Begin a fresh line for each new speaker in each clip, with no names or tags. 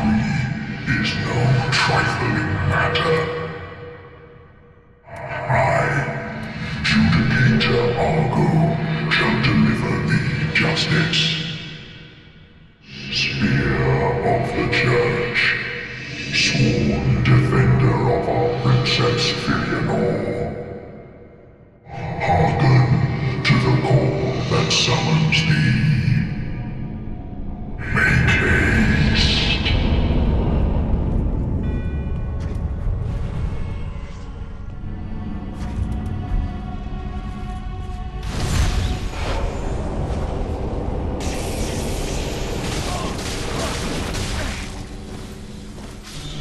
victory is no trifling matter. I, Judicator Argo, shall deliver thee justice. Spear of the Church, sworn defender of our Princess Filianor. Hearken to the call that summons thee. Make haste.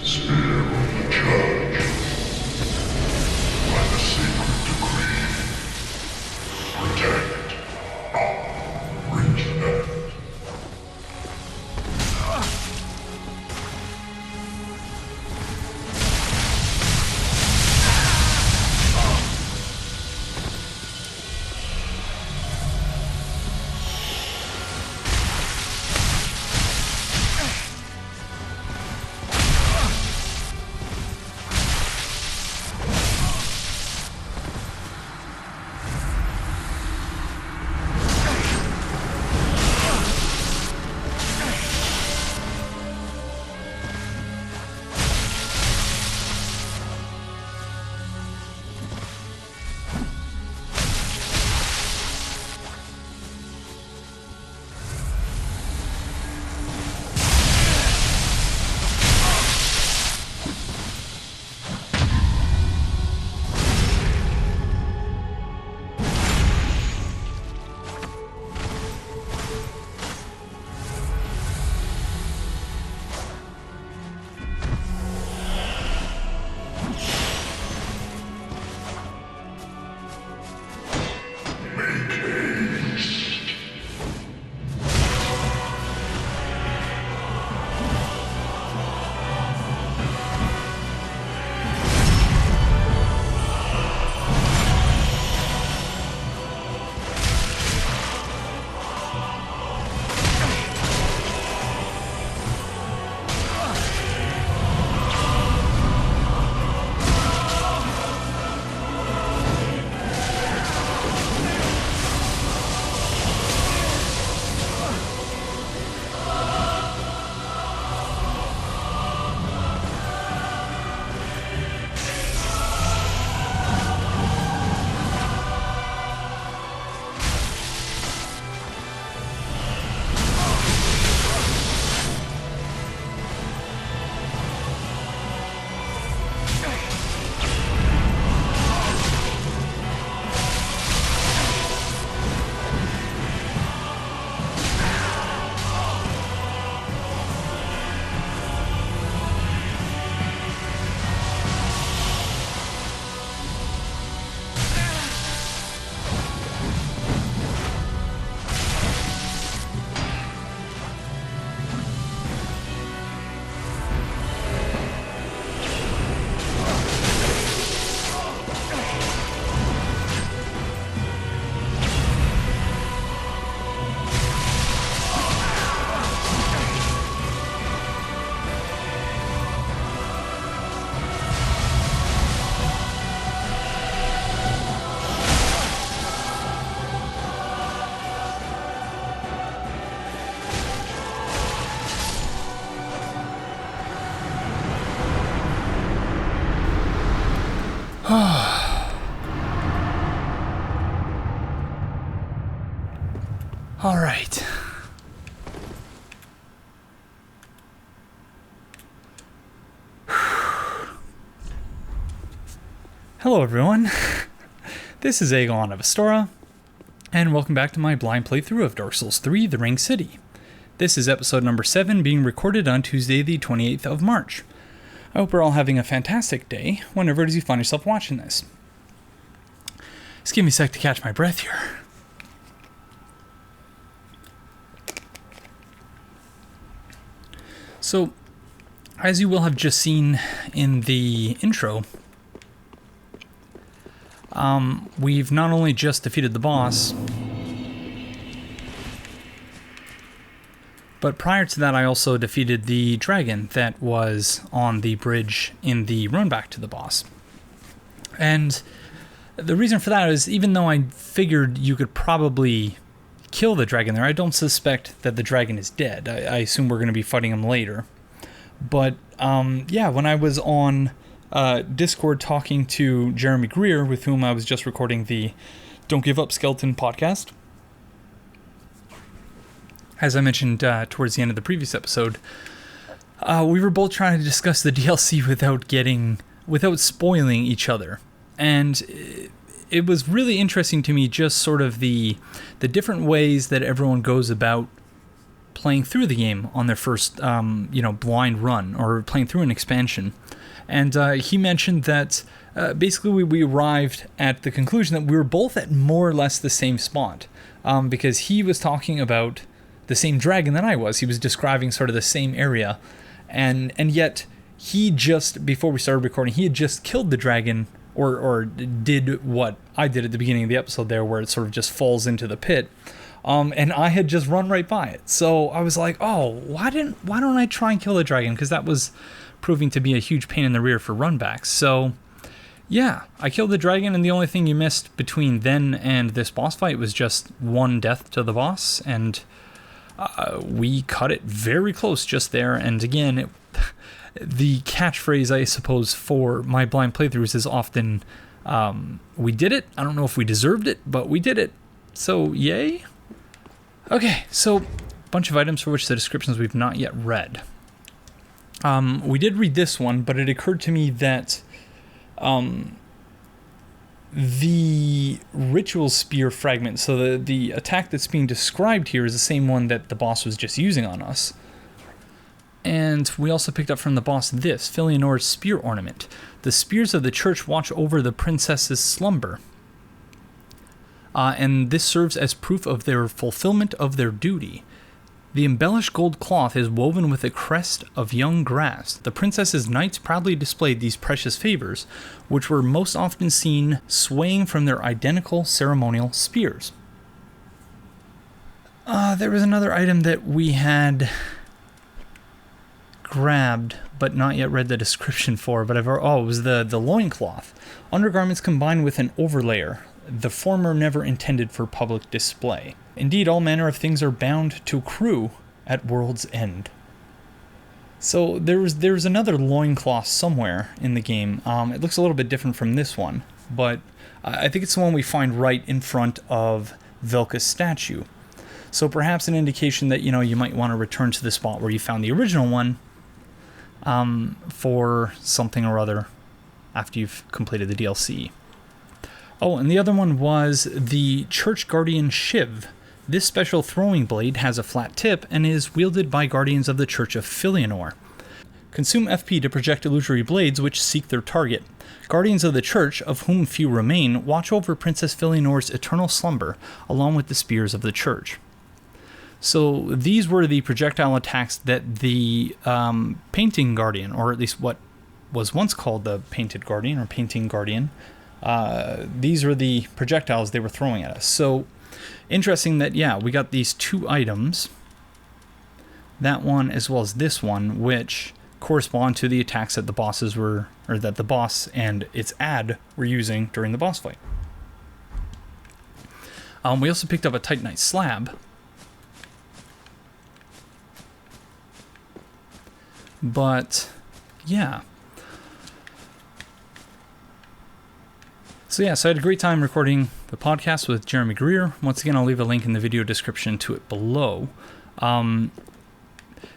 Spear of the Church, by the sacred decree, protect our princess.
All right. Hello, everyone. This is Aegon of Astora, and welcome back to my blind playthrough of Dark Souls 3: The Ring City. This is episode number 7, being recorded on Tuesday, the 28th of March. I hope you're all having a fantastic day, whenever it is you find yourself watching this. Just give me a sec to catch my breath here. So, as you will have just seen in the intro, we've not only just defeated the boss, But prior to that, I also defeated the dragon that was on the bridge in the run back to the boss. And the reason for that is, even though I figured you could probably kill the dragon there, I don't suspect that the dragon is dead. I assume we're going to be fighting him later. But yeah, when I was on Discord talking to Jeremy Greer, with whom I was just recording the Don't Give Up Skeleton podcast, as I mentioned towards the end of the previous episode, we were both trying to discuss the DLC without spoiling each other. And it was really interesting to me, just sort of the different ways that everyone goes about playing through the game on their first blind run, or playing through an expansion. And he mentioned that basically we arrived at the conclusion that we were both at more or less the same spot, because he was talking about the same dragon that I was. He was describing sort of the same area, and yet he just, before we started recording, he had just killed the dragon, or did what I did at the beginning of the episode there, where it sort of just falls into the pit, and I had just run right by it. So I was like, oh, why don't I try and kill the dragon, because that was proving to be a huge pain in the rear for runbacks. So yeah, I killed the dragon, and the only thing you missed between then and this boss fight was just one death to the boss, and we cut it very close just there. And again, the catchphrase, I suppose, for my blind playthroughs is often, we did it. I don't know if we deserved it, but we did it. So, yay. Okay, so a bunch of items for which the descriptions we've not yet read. We did read this one, but it occurred to me that the ritual spear fragment, so the attack that's being described here, is the same one that the boss was just using on us. And we also picked up from the boss this, Filianor's spear ornament. The spears of the church watch over the princess's slumber. And this serves as proof of their fulfillment of their duty. The embellished gold cloth is woven with a crest of young grass. The princess's knights proudly displayed these precious favors, which were most often seen swaying from their identical ceremonial spears. There was another item that we had grabbed, but not yet read the description for, but it was the loincloth. Undergarments combined with an overlayer, the former never intended for public display. Indeed, all manner of things are bound to accrue at world's end. So there's another loincloth somewhere in the game. It looks a little bit different from this one, but I think it's the one we find right in front of Velka's statue. So perhaps an indication that, you might want to return to the spot where you found the original one for something or other after you've completed the DLC. Oh, and the other one was the Church Guardian Shiv. This special throwing blade has a flat tip and is wielded by guardians of the Church of Filianor. Consume FP to project illusory blades which seek their target. Guardians of the Church, of whom few remain, watch over Princess Filianor's eternal slumber, along with the spears of the Church. So these were the projectile attacks that the Painting Guardian, or at least what was once called the Painted Guardian, or Painting Guardian, these were the projectiles they were throwing at us. So interesting that, yeah, we got these two items, that one as well as this one, which correspond to the attacks that the bosses were, or that the boss and its ad were using during the boss fight. We also picked up a Titanite slab. But, yeah. So I had a great time recording the podcast with Jeremy Greer. Once again, I'll leave a link in the video description to it below.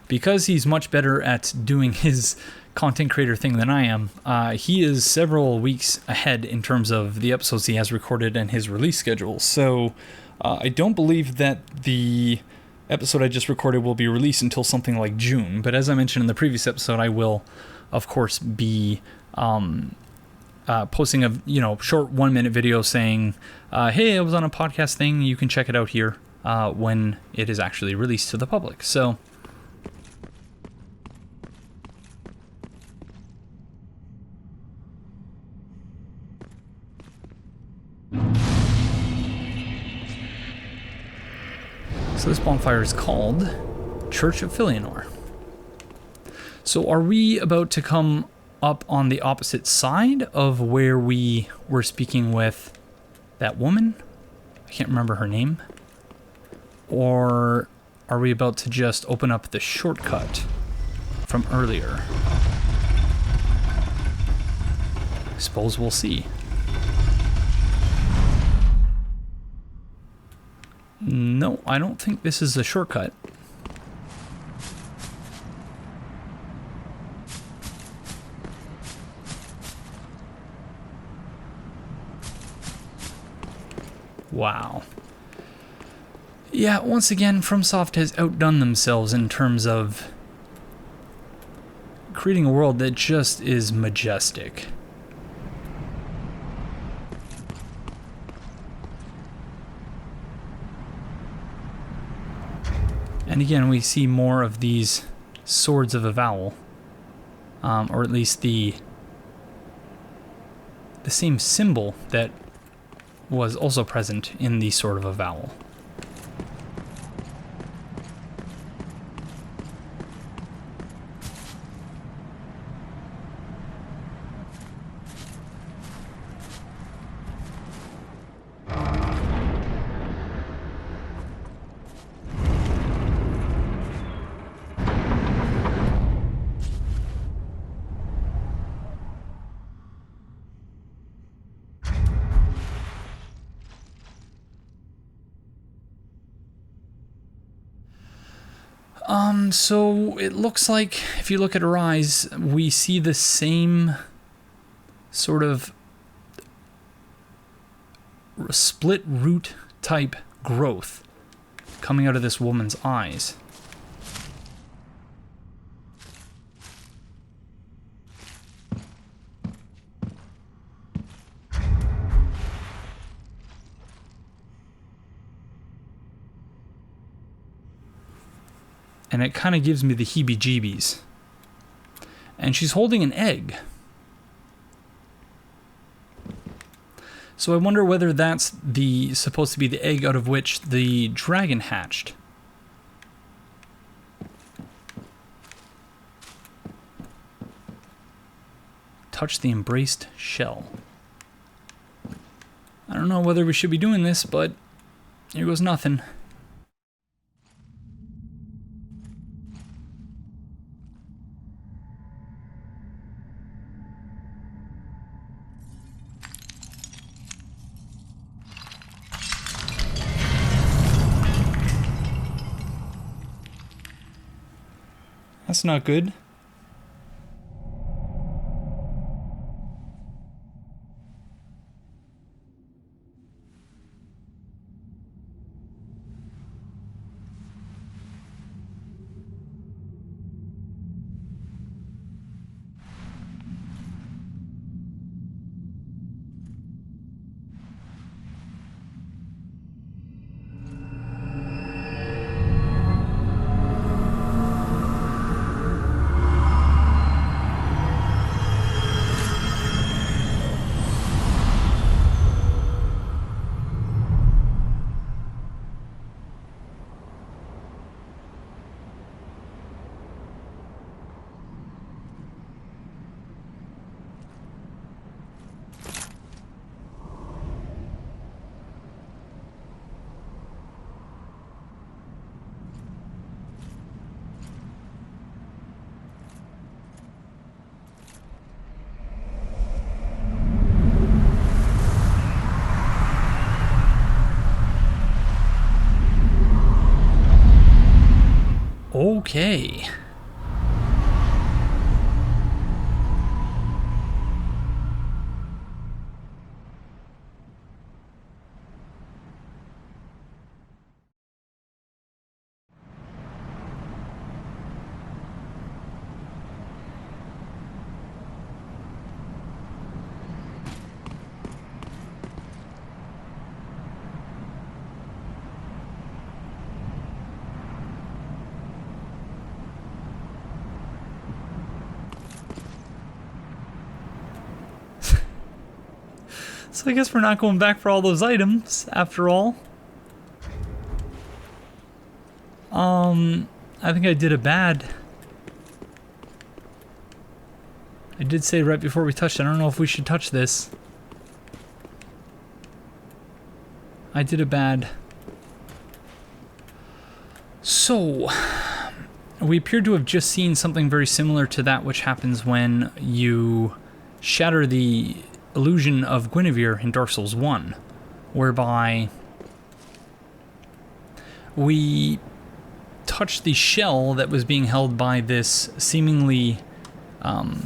Because he's much better at doing his content creator thing than I am, he is several weeks ahead in terms of the episodes he has recorded and his release schedule. So I don't believe that the episode I just recorded will be released until something like June. But as I mentioned in the previous episode, I will, of course, be posting a short 1-minute video saying, hey, I was on a podcast thing, you can check it out here when it is actually released to the public. So this bonfire is called Church of Filianor. So are we about to come up on the opposite side of where we were speaking with that woman? I can't remember her name. Or are we about to just open up the shortcut from earlier? I suppose we'll see. No, I don't think this is a shortcut. Wow. Yeah, once again, FromSoft has outdone themselves in terms of creating a world that just is majestic. And again, we see more of these swords of Avowal, or at least the same symbol that was also present in the Sword of Avowal. So it looks like, if you look at her eyes, we see the same sort of split root type growth coming out of this woman's eyes. And it kind of gives me the heebie-jeebies. And she's holding an egg. So I wonder whether that's supposed to be the egg out of which the dragon hatched. Touch the embraced shell. I don't know whether we should be doing this, but here goes nothing. That's not good. Okay. So I guess we're not going back for all those items, after all. I I think I did a bad. I did say right before we touched it, I don't know if we should touch this. I did a bad. So, we appear to have just seen something very similar to that which happens when you shatter the illusion of Guinevere in Dark Souls 1, whereby we touched the shell that was being held by this seemingly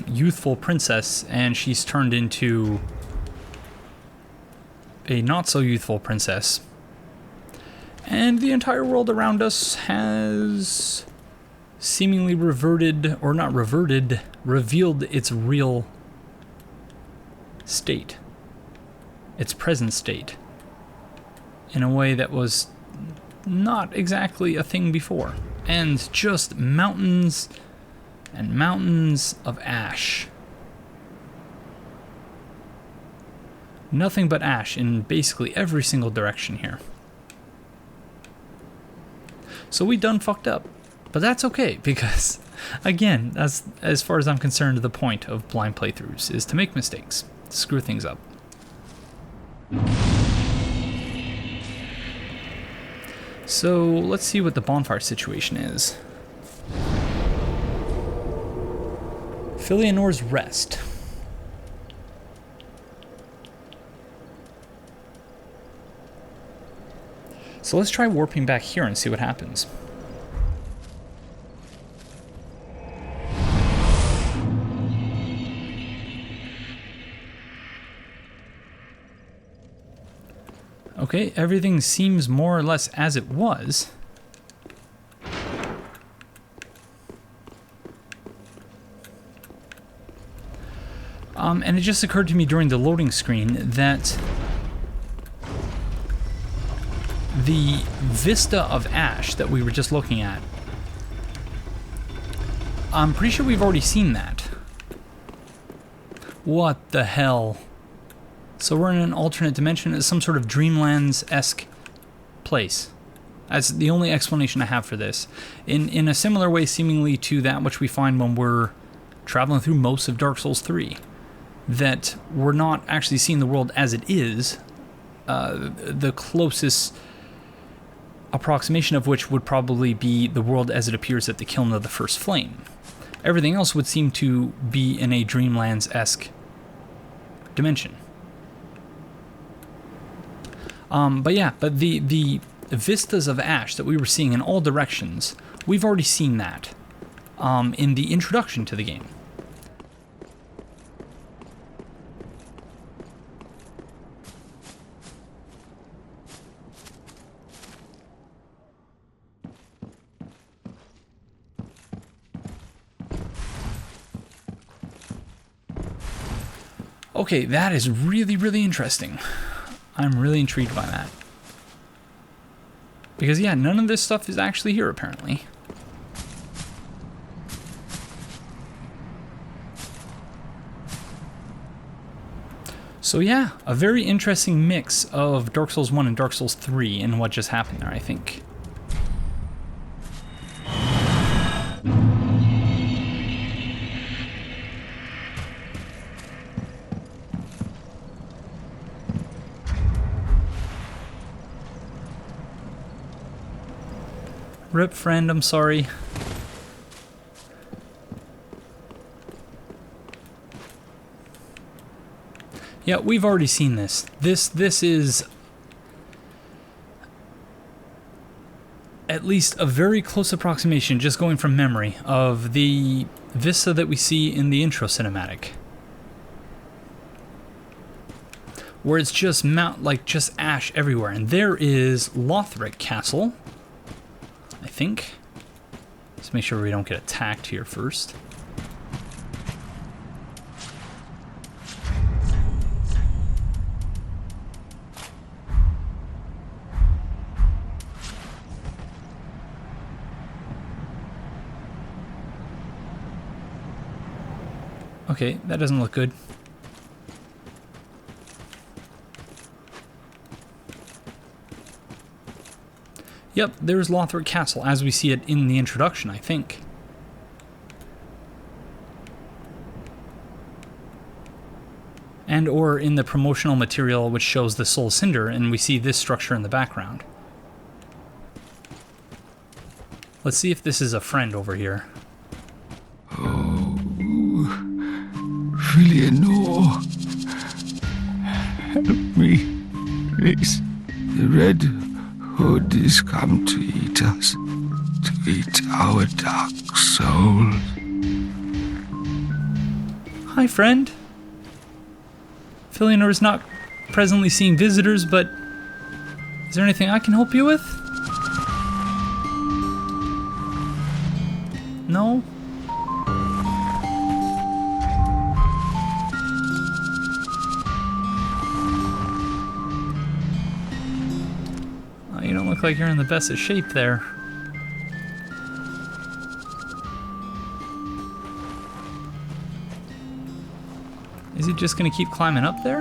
youthful princess, and she's turned into a not-so-youthful princess. And the entire world around us has seemingly reverted, or not reverted, revealed its real state. Its present state. In a way that was not exactly a thing before. And just mountains and mountains of ash. Nothing but ash in basically every single direction here. So we done fucked up. But that's okay, because, again, that's, as far as I'm concerned, the point of blind playthroughs, is to make mistakes, to screw things up. So, let's see what the bonfire situation is. Filianor's Rest. So let's try warping back here and see what happens. Okay, everything seems more or less as it was. And it just occurred to me during the loading screen that the vista of ash that we were just looking at, I'm pretty sure we've already seen that. What the hell? So we're in an alternate dimension. It's some sort of Dreamlands-esque place. That's the only explanation I have for this. In a similar way, seemingly, to that which we find when we're traveling through most of Dark Souls 3. That we're not actually seeing the world as it is. The closest approximation of which would probably be the world as it appears at the Kiln of the First Flame. Everything else would seem to be in a Dreamlands-esque dimension. But yeah, but the vistas of ash that we were seeing in all directions, we've already seen that in the introduction to the game. Okay, that is really, really interesting. I'm really intrigued by that. Because, yeah, none of this stuff is actually here, apparently. So, yeah, a very interesting mix of Dark Souls 1 and Dark Souls 3 in what just happened there, I think. Rip, friend, I'm sorry. Yeah, we've already seen this. This is at least a very close approximation, just going from memory, of the vista that we see in the intro cinematic. Where it's just just ash everywhere. And there is Lothric Castle. I think. Let's make sure we don't get attacked here first. Okay, that doesn't look good. Yep, there's Lothric Castle, as we see it in the introduction, I think. And or in the promotional material which shows the Soul Cinder, and we see this structure in the background. Let's see if this is a friend over here.
Oh, Eleanor, help me, please. The Red Hood is come to eat us, to eat our dark souls.
Hi, friend. Eleanor is not presently seeing visitors, but is there anything I can help you with? No? Oh, you don't look like you're in the best of shape there. Is he just gonna keep climbing up there?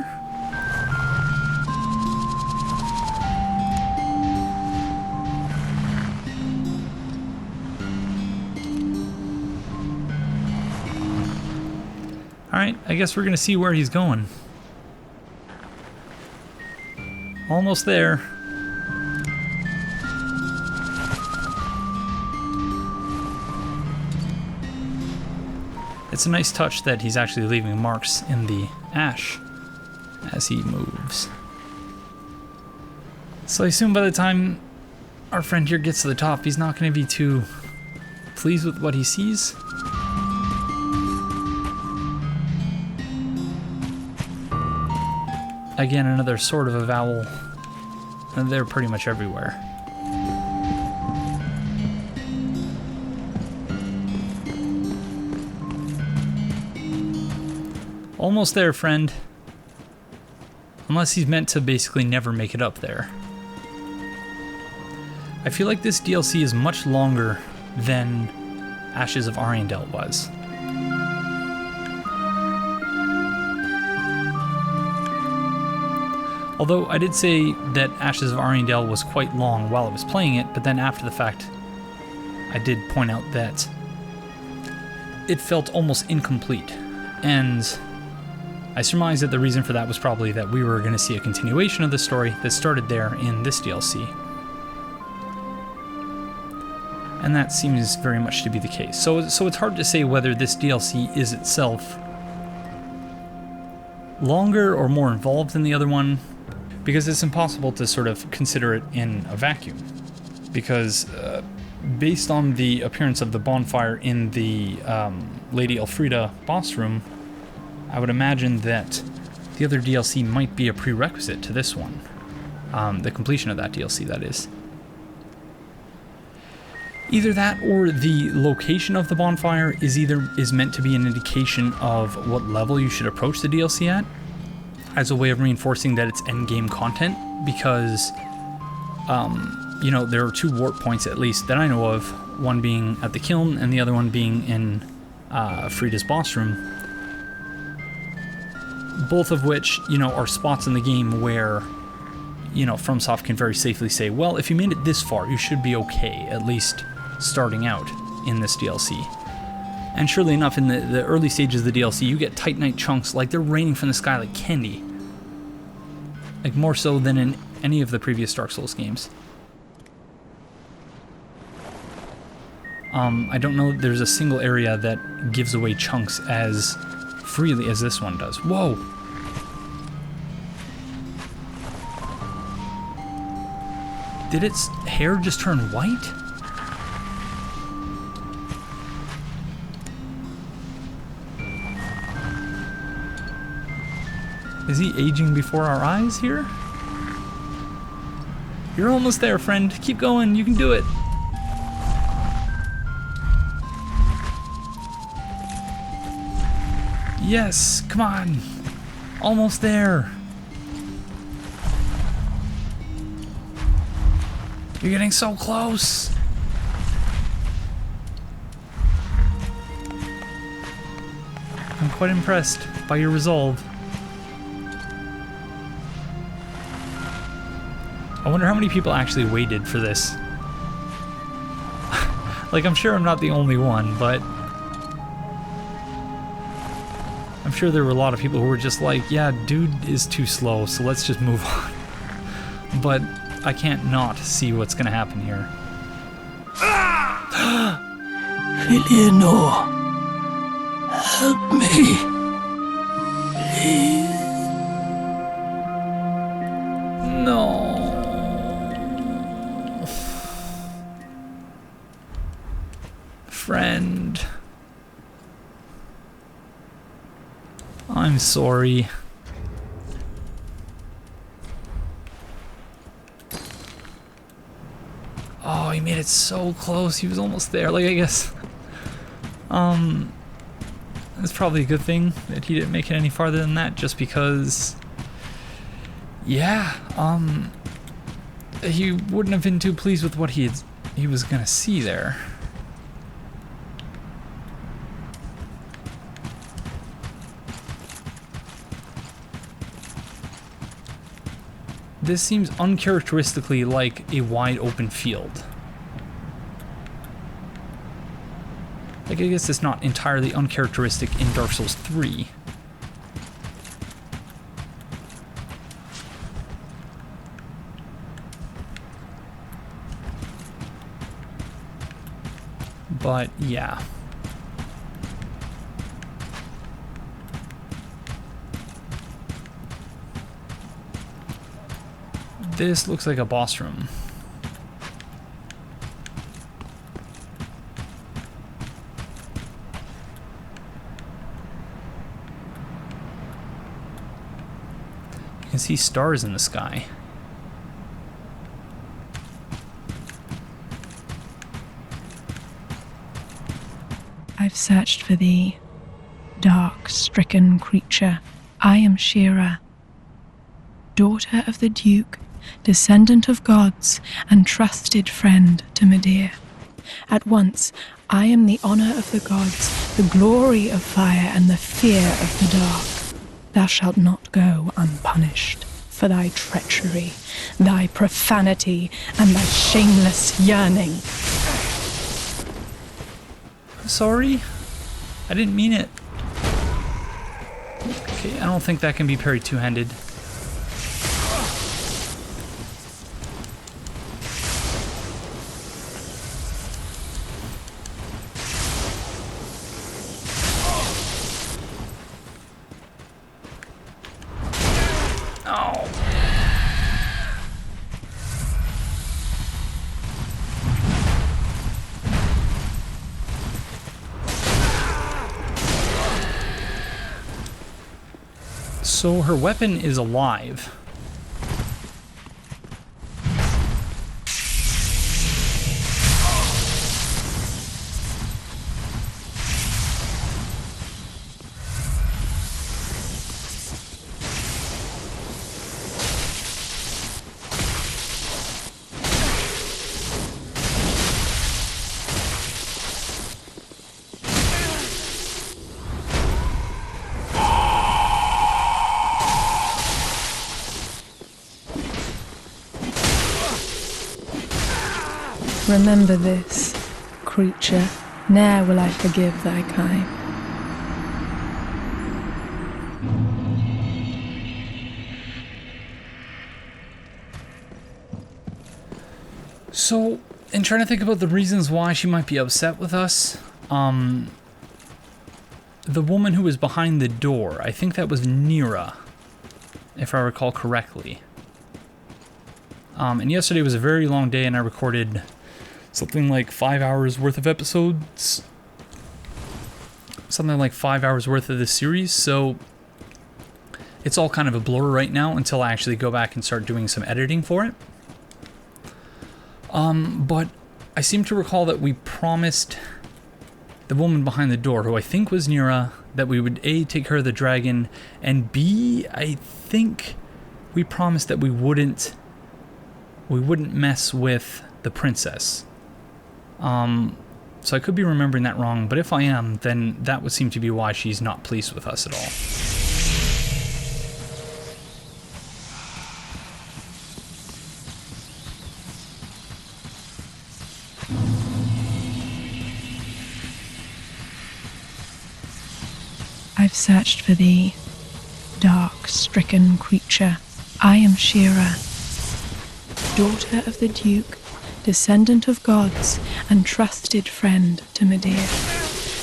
Alright, I guess we're gonna see where he's going. Almost there. It's a nice touch that he's actually leaving marks in the ash as he moves. So I assume by the time our friend here gets to the top, he's not going to be too pleased with what he sees. Again, another sort of a vowel, and they're pretty much everywhere. Almost there, friend. Unless he's meant to basically never make it up there. I feel like this DLC is much longer than Ashes of Ariandel was. Although I did say that Ashes of Ariandel was quite long while I was playing it, but then after the fact, I did point out that it felt almost incomplete. And I surmise that the reason for that was probably that we were going to see a continuation of the story that started there in this DLC. And that seems very much to be the case. So it's hard to say whether this DLC is itself longer or more involved than the other one, because it's impossible to sort of consider it in a vacuum. Because based on the appearance of the bonfire in the Lady Elfrida boss room, I would imagine that the other DLC might be a prerequisite to this one. The completion of that DLC, that is. Either that or the location of the bonfire is meant to be an indication of what level you should approach the DLC at, as a way of reinforcing that it's endgame content, because you know, there are two warp points at least that I know of, one being at the kiln and the other one being in Frida's boss room. Both of which, you know, are spots in the game where, you know, FromSoft can very safely say, well, if you made it this far, you should be okay, at least starting out in this DLC. And surely enough, in the early stages of the DLC, you get Titanite chunks like they're raining from the sky like candy. Like more so than in any of the previous Dark Souls games. I don't know that there's a single area that gives away chunks as freely as this one does. Whoa! Did its hair just turn white? Is he aging before our eyes here? You're almost there, friend. Keep going, you can do it. Yes, come on. Almost there. You're getting so close. I'm quite impressed by your resolve. I wonder how many people actually waited for this Like, I'm sure I'm not the only one, but I'm sure there were a lot of people who were just like, yeah, dude is too slow, so let's just move on. But I can't not see what's gonna happen here.
Eleanor, help me. Please.
No. Friend. I'm sorry. Oh, he made it so close. He was almost there. Like, I guess, it's probably a good thing that he didn't make it any farther than that, just because, yeah, he wouldn't have been too pleased with what he was gonna see there. This seems uncharacteristically like a wide open field. Like, I guess it's not entirely uncharacteristic in Dark Souls 3. But, yeah. This looks like a boss room. You can see stars in the sky.
I've searched for thee, dark, stricken creature. I am Shira, daughter of the Duke, descendant of gods, and trusted friend to Medea. At once, I am the honor of the gods, the glory of fire, and the fear of the dark. Thou shalt not go unpunished for thy treachery, thy profanity, and thy shameless yearning.
Sorry? I didn't mean it. Okay, I don't think that can be parried two-handed. So her weapon is alive.
Remember this, creature, ne'er will I forgive thy kind.
So, in trying to think about the reasons why she might be upset with us, the woman who was behind the door, I think that was Nira, if I recall correctly. And yesterday was a very long day and I recorded something like 5 hours worth of episodes. Something like 5 hours worth of this series, so it's all kind of a blur right now until I actually go back and start doing some editing for it. But I seem to recall that we promised the woman behind the door, who I think was Nira, that we would A, take care of the dragon, and B, I think we promised that we wouldn't mess with the princess. So I could be remembering that wrong, but if I am, then that would seem to be why she's not pleased with us at all.
I've searched for thee, dark, stricken creature. I am Shira, daughter of the Duke, descendant of gods, and trusted friend to Medea.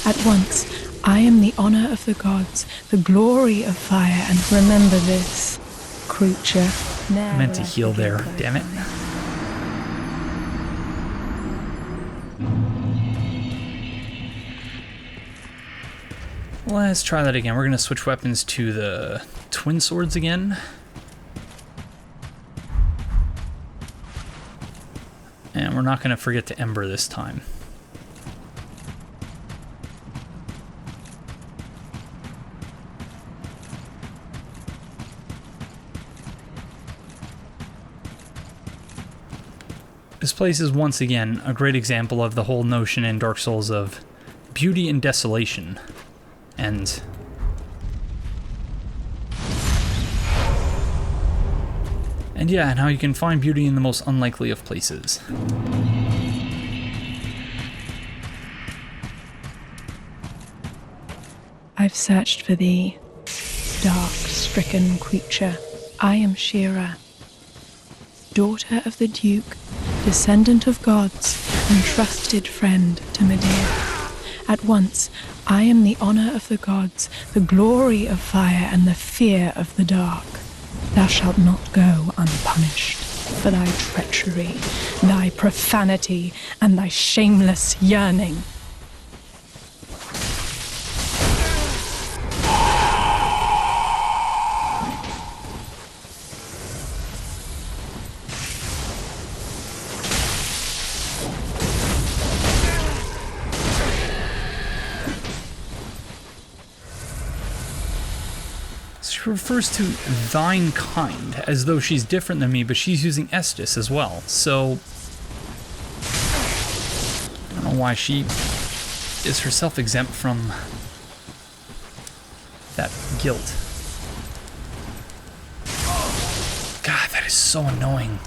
At once, I am the honor of the gods, the glory of fire, and remember this, creature.
I meant to heal there, damn it. Let's try that again. We're going to switch weapons to the twin swords again. And we're not going to forget to Ember this time. This place is once again a great example of the whole notion in Dark Souls of beauty and desolation. And yeah, and how you can find beauty in the most unlikely of places.
I've searched for thee, dark, stricken creature. I am Shira, daughter of the Duke, descendant of gods, and trusted friend to Medea. At once, I am the honor of the gods, the glory of fire, and the fear of the dark. Thou shalt not go unpunished for thy treachery, thy profanity, and thy shameless yearning.
She refers to thine kind as though she's different than me, but she's using Estus as well. So I don't know why she is herself exempt from that guilt. God, that is so annoying.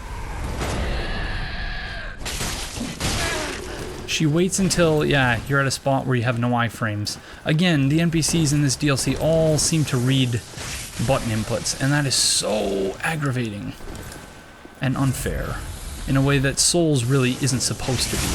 She waits until, yeah, you're at a spot where you have no iframes. Again, the NPCs in this DLC all seem to read button inputs, and that is so aggravating and unfair in a way that Souls really isn't supposed to be.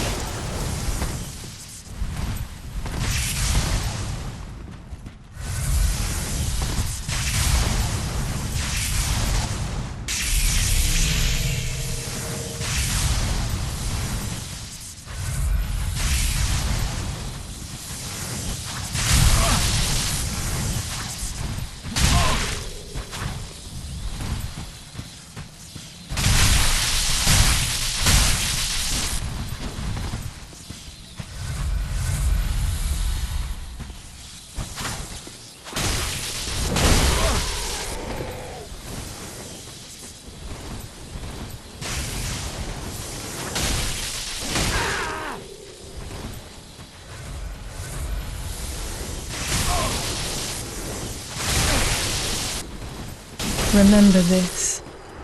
Remember this,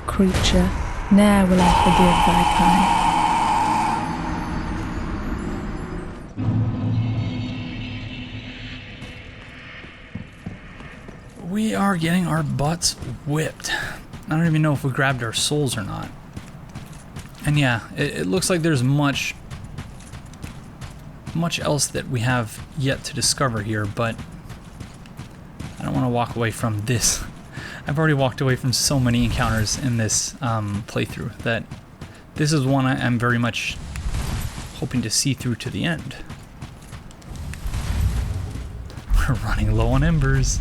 creature, ne'er will I forgive thy kind.
We are getting our butts whipped. I don't even know if we grabbed our souls or not. And yeah, it looks like there's much else that we have yet to discover here, but I don't want to walk away from this. I've already walked away from so many encounters in this playthrough that this is one I am very much hoping to see through to the end. We're running low on embers.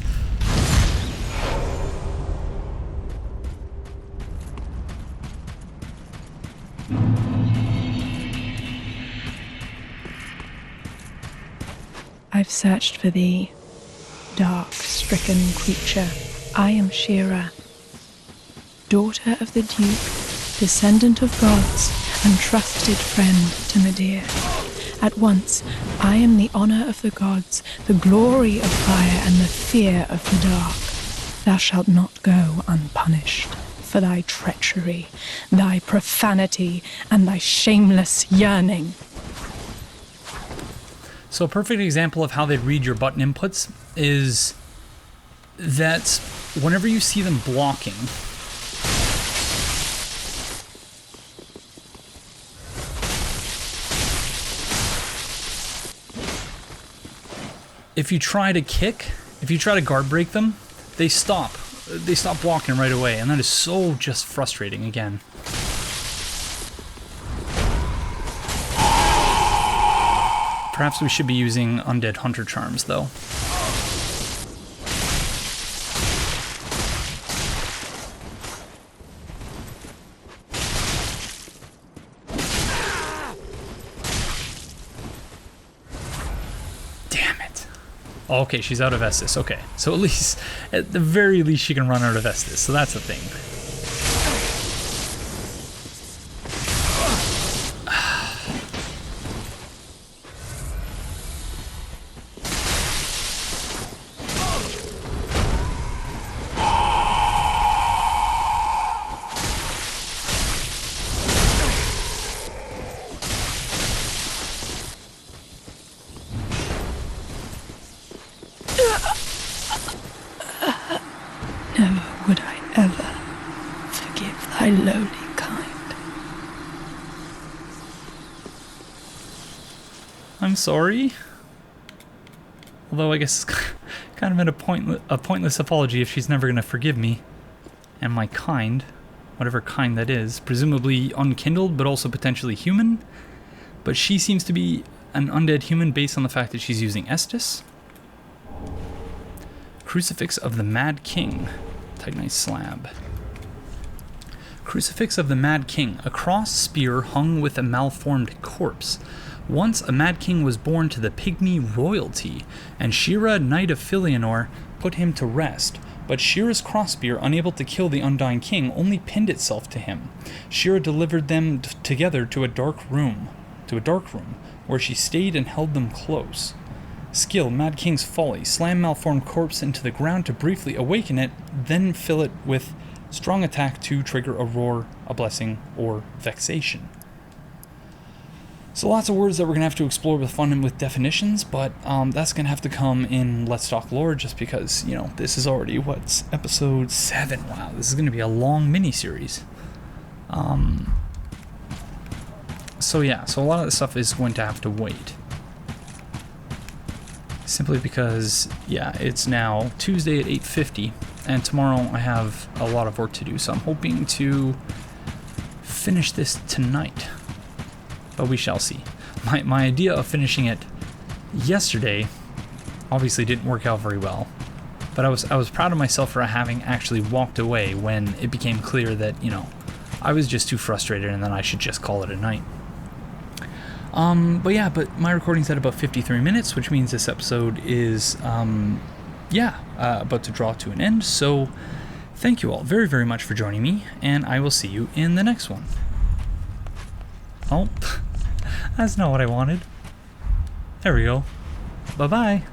I've searched for thee, dark, stricken creature. I am Shira, daughter of the Duke, descendant of gods, and trusted friend to Medea. At once, I am the honor of the gods, the glory of fire, and the fear of the dark. Thou shalt not go unpunished for thy treachery, thy profanity, and thy shameless yearning.
So a perfect example of how they read your button inputs is that whenever you see them blocking, if you try to guard break them, they stop blocking right away, and that is so just frustrating again. Perhaps we should be using Undead Hunter Charms, though. Damn it. Okay, she's out of Estus. Okay, so at least, at the very least, she can run out of Estus, so that's a thing.
Never would I ever forgive thy lowly kind.
I'm sorry. Although I guess it's kind of a pointless apology if she's never going to forgive me. And my kind, whatever kind that is, presumably unkindled but also potentially human. But she seems to be an undead human based on the fact that she's using Estus. Crucifix of the Mad King. Titanite slab. Crucifix of the Mad King. A cross spear hung with a malformed corpse. Once a Mad King was born to the pygmy royalty, and Shira, Knight of Filianor, put him to rest. But Shira's crossbeer, unable to kill the undying king, only pinned itself to him. Shira delivered them together to a dark room, where she stayed and held them close. Skill, Mad King's Folly. Slam malformed corpse into the ground to briefly awaken it, then fill it with strong attack to trigger a roar, a blessing, or vexation. So lots of words that we're going to have to explore with fun and with definitions, but that's going to have to come in Let's Talk Lore, just because, you know, this is already, what's episode 7. Wow, this is going to be a long mini-series. So yeah, so a lot of this stuff is going to have to wait. Simply because, yeah, it's now Tuesday at 8:50, and tomorrow I have a lot of work to do, so I'm hoping to finish this tonight. But we shall see. My idea of finishing it yesterday obviously didn't work out very well, but I was proud of myself for having actually walked away when it became clear that, you know, I was just too frustrated and then I should just call it a night. But my recording's at about 53 minutes, which means this episode is, about to draw to an end. So thank you all very, very much for joining me, and I will see you in the next one. Oh, that's not what I wanted. There we go. Bye-bye.